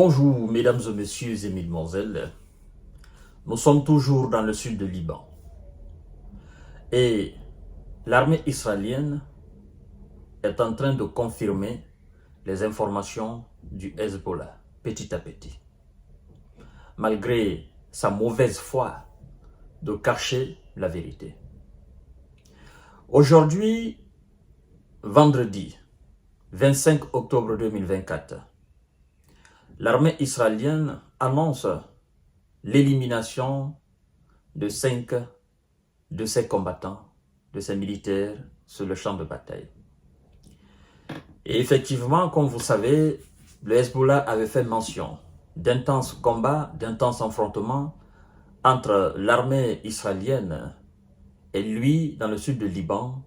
Bonjour mesdames et messieurs et mesdemoiselles, nous sommes toujours dans le sud du Liban et l'armée israélienne est en train de confirmer les informations du Hezbollah petit à petit. Malgré sa mauvaise foi de cacher la vérité. Aujourd'hui, vendredi 25 octobre 2024, l'armée israélienne annonce l'élimination de 5 de ses combattants, de ses militaires sur le champ de bataille. Et effectivement, comme vous savez, le Hezbollah avait fait mention d'intenses combats, d'intenses affrontements entre l'armée israélienne et lui dans le sud du Liban,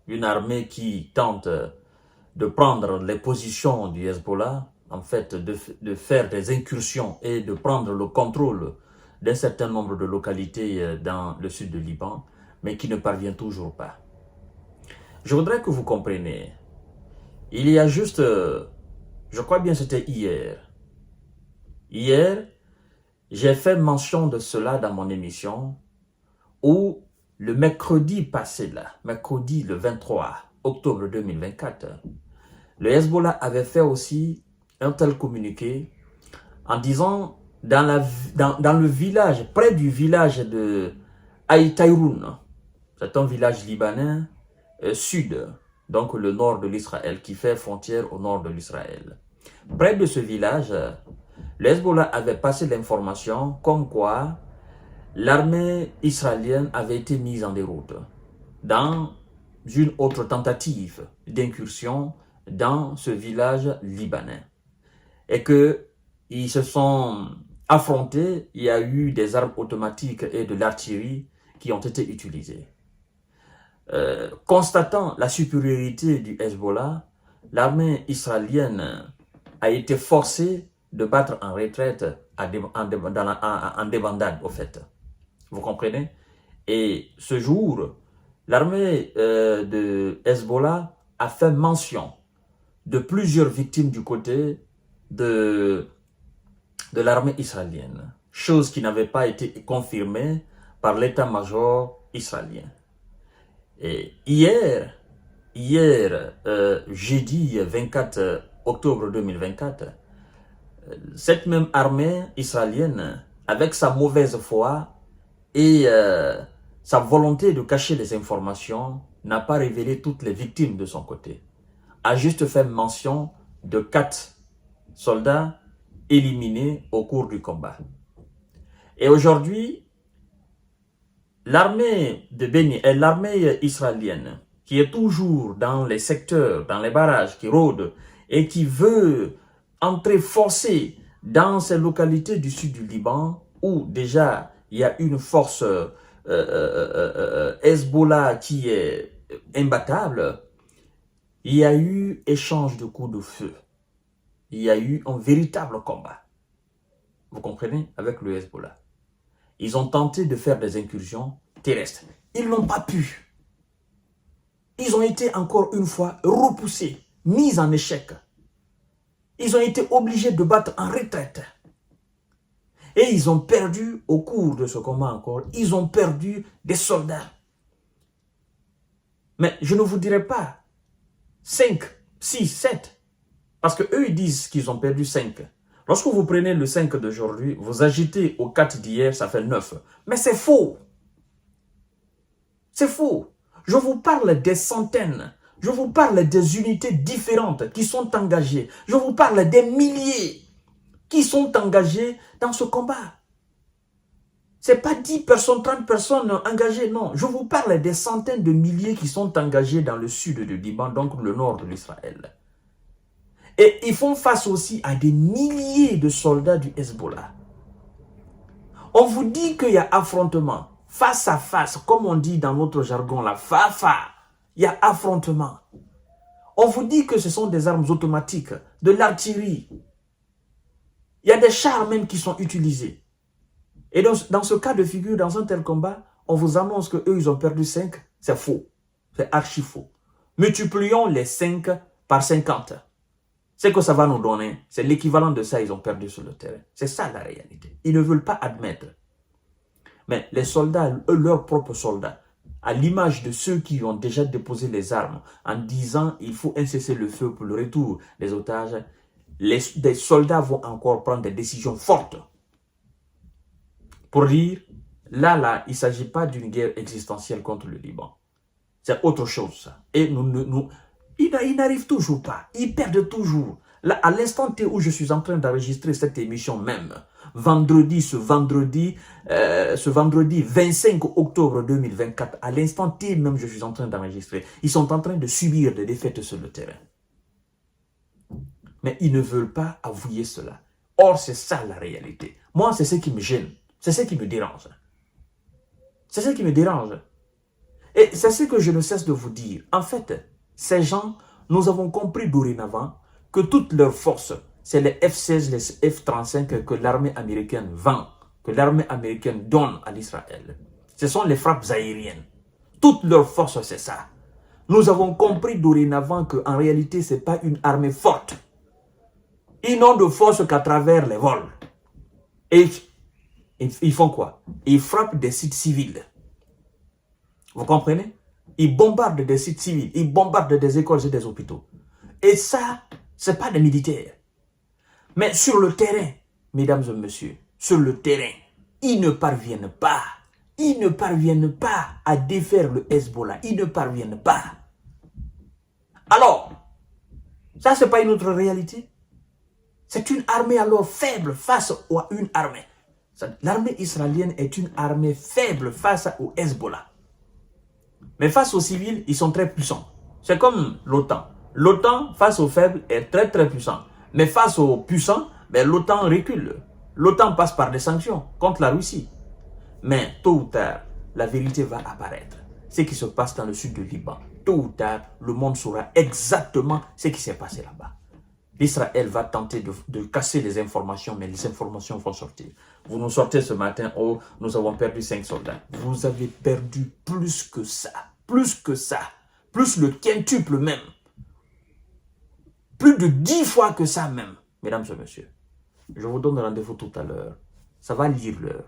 une armée qui tente de prendre les positions du Hezbollah, en fait de faire des incursions et de prendre le contrôle d'un certain nombre de localités dans le sud du Liban, mais qui ne parvient toujours pas. Je voudrais que vous compreniez, il y a juste, je crois bien c'était hier, j'ai fait mention de cela dans mon émission, où le mercredi passé là, mercredi le 23 octobre 2024, le Hezbollah avait fait aussi un tel communiqué en disant dans le village, près du village de Aïtaïroun, c'est un village libanais sud, donc le nord de l'Israël, qui fait frontière au nord de l'Israël. Près de ce village, le Hezbollah avait passé l'information comme quoi l'armée israélienne avait été mise en déroute dans une autre tentative d'incursion dans ce village libanais. Et qu'ils se sont affrontés, il y a eu des armes automatiques et de l'artillerie qui ont été utilisées. Constatant la supériorité du Hezbollah, l'armée israélienne a été forcée de battre en retraite en débandade, au fait. Vous comprenez? Et ce jour, l'armée de Hezbollah a fait mention de plusieurs victimes du côté de l'armée israélienne, chose qui n'avait pas été confirmée par l'état-major israélien. Et hier, jeudi 24 octobre 2024, cette même armée israélienne, avec sa mauvaise foi et sa volonté de cacher les informations, n'a pas révélé toutes les victimes de son côté. A juste fait mention de 4 soldats éliminés au cours du combat. Et aujourd'hui, l'armée de Béni et l'armée israélienne, qui est toujours dans les secteurs, dans les barrages, qui rôde et qui veut entrer forcée dans ces localités du sud du Liban, où déjà il y a une force Hezbollah qui est imbattable, il y a eu échange de coups de feu. Il y a eu un véritable combat. Vous comprenez? Avec le Hezbollah. Ils ont tenté de faire des incursions terrestres. Ils n'ont pas pu. Ils ont été encore une fois repoussés, mis en échec. Ils ont été obligés de battre en retraite. Et ils ont perdu, au cours de ce combat encore, ils ont perdu des soldats. Mais je ne vous dirai pas 5, 6, 7. Parce qu'eux, ils disent qu'ils ont perdu 5. Lorsque vous prenez le 5 d'aujourd'hui, vous agitez au 4 d'hier, ça fait 9. Mais c'est faux. C'est faux. Je vous parle des centaines. Je vous parle des unités différentes qui sont engagées. Je vous parle des milliers qui sont engagés dans ce combat. Ce n'est pas 10 personnes, 30 personnes engagées, non. Je vous parle des centaines de milliers qui sont engagés dans le sud du Liban, donc le nord de l'Israël. Et ils font face aussi à des milliers de soldats du Hezbollah. On vous dit qu'il y a affrontement, face à face, comme on dit dans notre jargon, la fafa. Il y a affrontement. On vous dit que ce sont des armes automatiques, de l'artillerie. Il y a des chars même qui sont utilisés. Et dans ce cas de figure, dans un tel combat, on vous annonce qu'eux, ils ont perdu 5. C'est faux. C'est archi faux. Multiplions les 5 par 50. Ce que ça va nous donner, c'est l'équivalent de ça, ils ont perdu sur le terrain. C'est ça la réalité. Ils ne veulent pas admettre. Mais les soldats, eux, leurs propres soldats, à l'image de ceux qui ont déjà déposé les armes en disant il faut un cessez-le-feu pour le retour des otages, des soldats vont encore prendre des décisions fortes pour dire là, il ne s'agit pas d'une guerre existentielle contre le Liban. C'est autre chose, ça. Et ils n'arrivent toujours pas. Ils perdent toujours. Là, à l'instant T où je suis en train d'enregistrer cette émission même, ce vendredi 25 octobre 2024, à l'instant T même je suis en train d'enregistrer, ils sont en train de subir des défaites sur le terrain. Mais ils ne veulent pas avouer cela. Or, c'est ça la réalité. Moi, c'est ce qui me gêne. C'est ce qui me dérange. C'est ce qui me dérange. Et c'est ce que je ne cesse de vous dire. En fait, ces gens, nous avons compris dorénavant que toutes leurs forces, c'est les F-16, les F-35 que l'armée américaine vend, que l'armée américaine donne à l'Israël. Ce sont les frappes aériennes. Toutes leurs forces, c'est ça. Nous avons compris dorénavant qu'en réalité, ce n'est pas une armée forte. Ils n'ont de force qu'à travers les vols. Et ils font quoi? Ils frappent des sites civils. Vous comprenez? Ils bombardent des sites civils, ils bombardent des écoles et des hôpitaux. Et ça, ce n'est pas des militaires. Mais sur le terrain, mesdames et messieurs, sur le terrain, ils ne parviennent pas. Ils ne parviennent pas à défaire le Hezbollah. Ils ne parviennent pas. Alors, ça, ce n'est pas une autre réalité. C'est une armée alors faible face à une armée. L'armée israélienne est une armée faible face au Hezbollah. Mais face aux civils, ils sont très puissants. C'est comme l'OTAN. L'OTAN, face aux faibles, est très très puissant. Mais face aux puissants, l'OTAN recule. L'OTAN passe par des sanctions contre la Russie. Mais tôt ou tard, la vérité va apparaître. Ce qui se passe dans le sud du Liban. Tôt ou tard, le monde saura exactement ce qui s'est passé là-bas. Israël va tenter de casser les informations, mais les informations vont sortir. Vous nous sortez ce matin, oh, nous avons perdu 5 soldats. Vous avez perdu plus que ça. Plus que ça. Plus le quintuple même. Plus de 10 fois que ça même. Mesdames et messieurs, je vous donne rendez-vous tout à l'heure. Ça va lire l'heure.